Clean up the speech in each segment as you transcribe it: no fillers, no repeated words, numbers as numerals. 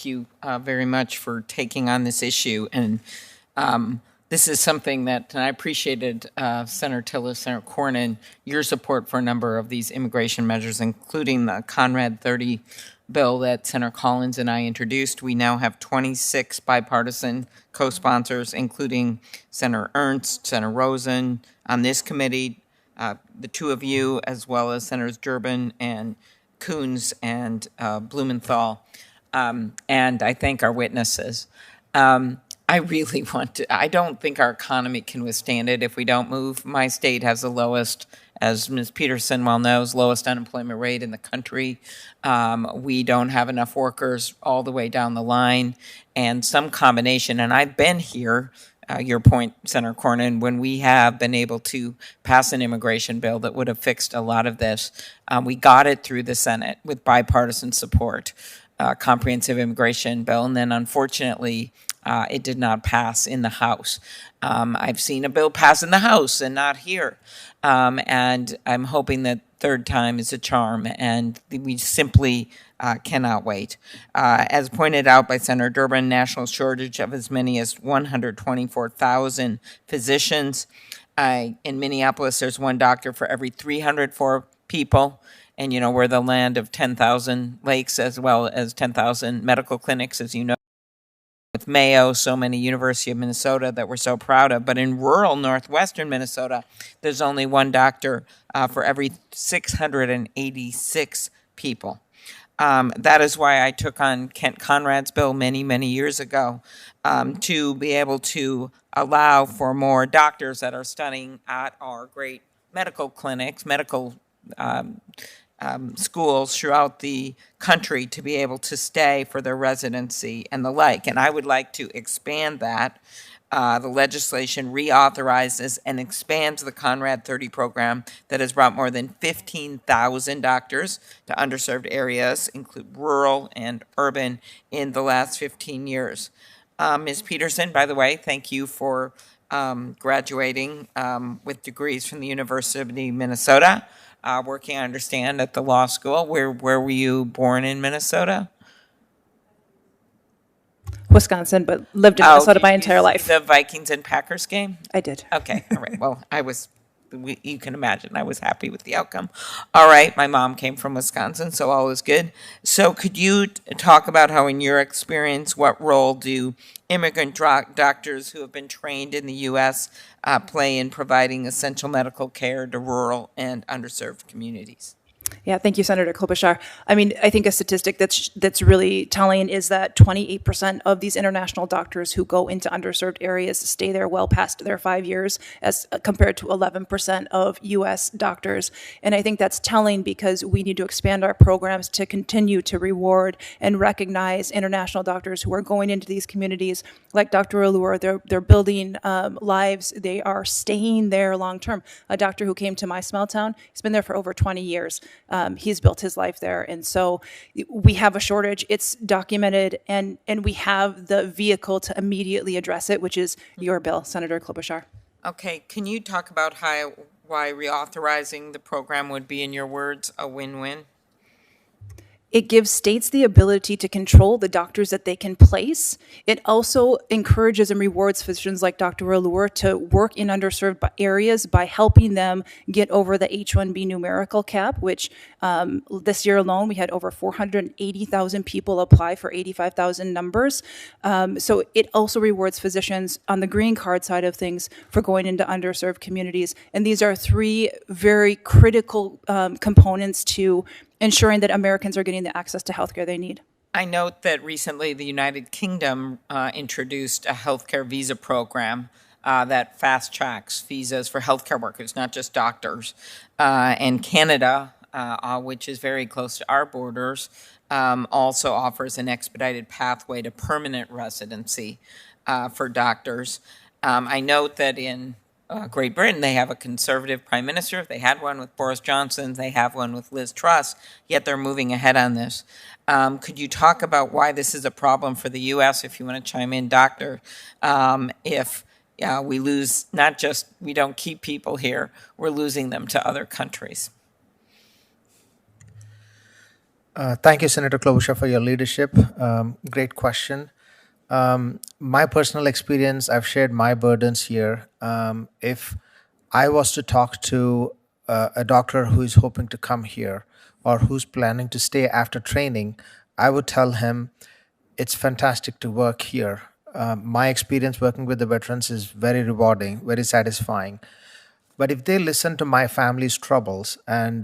you very much for taking on this issue. And this is something that and I appreciated Senator Tillis, Senator Cornyn, your support for a number of these immigration measures, including the Conrad 30 bill that Senator Collins and I introduced. We now have 26 bipartisan co-sponsors, including Senator Ernst, Senator Rosen on this committee, the two of you, as well as Senators Durbin and Coons and Blumenthal. And I thank our witnesses. I really I don't think our economy can withstand it if we don't move. My state has the lowest, as Ms. Peterson well knows, lowest unemployment rate in the country. We don't have enough workers all the way down the line, and some combination, and I've been here, your point, Senator Cornyn, when we have been able to pass an immigration bill that would have fixed a lot of this. We got it through the Senate with bipartisan support. Comprehensive immigration bill, and then unfortunately, it did not pass in the House. I've seen a bill pass in the House and not here, and I'm hoping that third time is a charm, and we simply cannot wait. As pointed out by Senator Durbin, national shortage of as many as 124,000 physicians. In Minneapolis, there's one doctor for every 304 people. And, you know, we're the land of 10,000 lakes as well as 10,000 medical clinics, as you know, with Mayo, so many University of Minnesota that we're so proud of. But in rural northwestern Minnesota, there's only one doctor for every 686 people. That is why I took on Kent Conrad's bill many, many years ago to be able to allow for more doctors that are studying at our great medical clinics, medical schools throughout the country to be able to stay for their residency and the like. And I would like to expand that. The legislation reauthorizes and expands the Conrad 30 program that has brought more than 15,000 doctors to underserved areas, include rural and urban, in the last 15 years. Ms. Peterson, by the way, thank you for graduating with degrees from the University of Minnesota. Working, I understand, at the law school. Where were you born in Minnesota? Wisconsin, but lived in Minnesota my entire life. The Vikings and Packers game? I did. Okay, all right. Well, you can imagine, I was happy with the outcome. All right, my mom came from Wisconsin, so all is good. So could you talk about how, in your experience, what role do immigrant doctors who have been trained in the U.S. Play in providing essential medical care to rural and underserved communities? Yeah, thank you, Senator Klobuchar. I mean, I think a statistic that's really telling is that 28% of these international doctors who go into underserved areas stay there well past their 5 years, as compared to 11% of U.S. doctors. And I think that's telling because we need to expand our programs to continue to reward and recognize international doctors who are going into these communities, like Dr. Allure. They're building lives. They are staying there long term. A doctor who came to my small town, he's been there for over 20 years. He's built his life there. And so we have a shortage. It's documented, and we have the vehicle to immediately address it, which is your bill, Senator Klobuchar. Okay, can you talk about why reauthorizing the program would be, in your words, a win-win? It gives states the ability to control the doctors that they can place. It also encourages and rewards physicians like Dr. Allure to work in underserved areas by helping them get over the H-1B numerical cap, which this year alone, we had over 480,000 people apply for 85,000 numbers. So it also rewards physicians on the green card side of things for going into underserved communities. And these are three very critical components to ensuring that Americans are getting the access to healthcare they need. I note that recently the United Kingdom introduced a healthcare visa program that fast tracks visas for healthcare workers, not just doctors. And Canada, which is very close to our borders, also offers an expedited pathway to permanent residency for doctors. I note that in Great Britain, they have a conservative prime minister. They had one with Boris Johnson. They have one with Liz Truss, yet they're moving ahead on this. Could you talk about why this is a problem for the U.S., if you want to chime in, Doctor, if we lose, we don't keep people here, we're losing them to other countries? Thank you, Senator Klobuchar, for your leadership. Great question. My personal experience, I've shared my burdens here. If I was to talk to a doctor who is hoping to come here or who's planning to stay after training, I would tell him it's fantastic to work here. My experience working with the veterans is very rewarding, very satisfying. But if they listen to my family's troubles and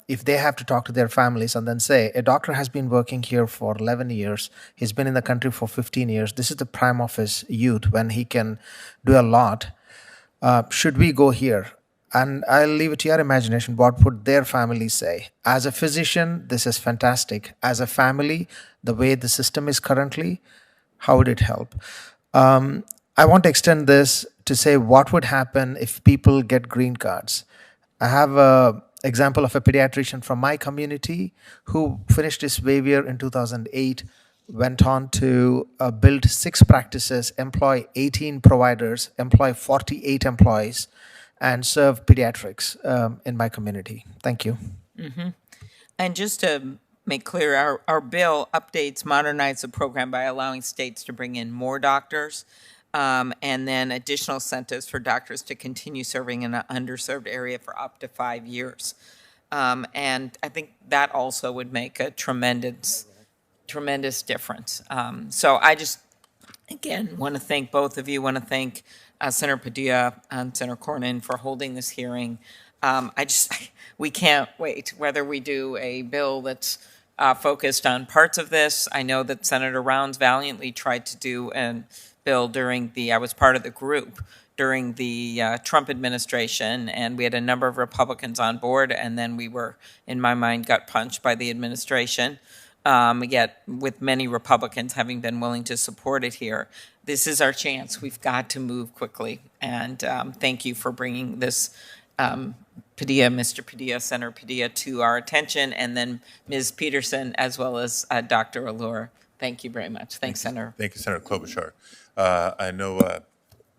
if they have to talk to their families and then say, a doctor has been working here for 11 years, he's been in the country for 15 years, this is the prime of his youth when he can do a lot, should we go here? And I'll leave it to your imagination what would their families say. As a physician, this is fantastic. As a family, the way the system is currently, how would it help? I want to extend this to say what would happen if people get green cards. I have an example of a pediatrician from my community who finished his waiver in 2008, went on to build 6 practices, employ 18 providers, employ 48 employees, and serve pediatrics in my community. Thank you. And just to make clear, our bill updates, modernize the program by allowing states to bring in more doctors, and then additional incentives for doctors to continue serving in an underserved area for up to 5 years. And I think that also would make a tremendous difference. So I just, again, want to thank both of you. Want to thank Senator Padilla and Senator Cornyn for holding this hearing. We can't wait whether we do a bill that's focused on parts of this. I know that Senator Rounds valiantly tried to do a bill I was part of the group during the Trump administration, and we had a number of Republicans on board, and then we were, in my mind, gut punched by the administration. Yet with many Republicans having been willing to support it here, this is our chance. We've got to move quickly. And thank you for bringing this, Mr. Padilla, Senator Padilla, to our attention, and then Ms. Peterson, as well as Dr. Allure. Thank you very much. Thanks, Senator. Thank you, Senator Klobuchar. I know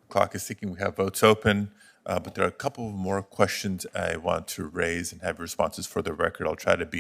clock is ticking. We have votes open, but there are a couple more questions I want to raise and have responses for the record. I'll try to be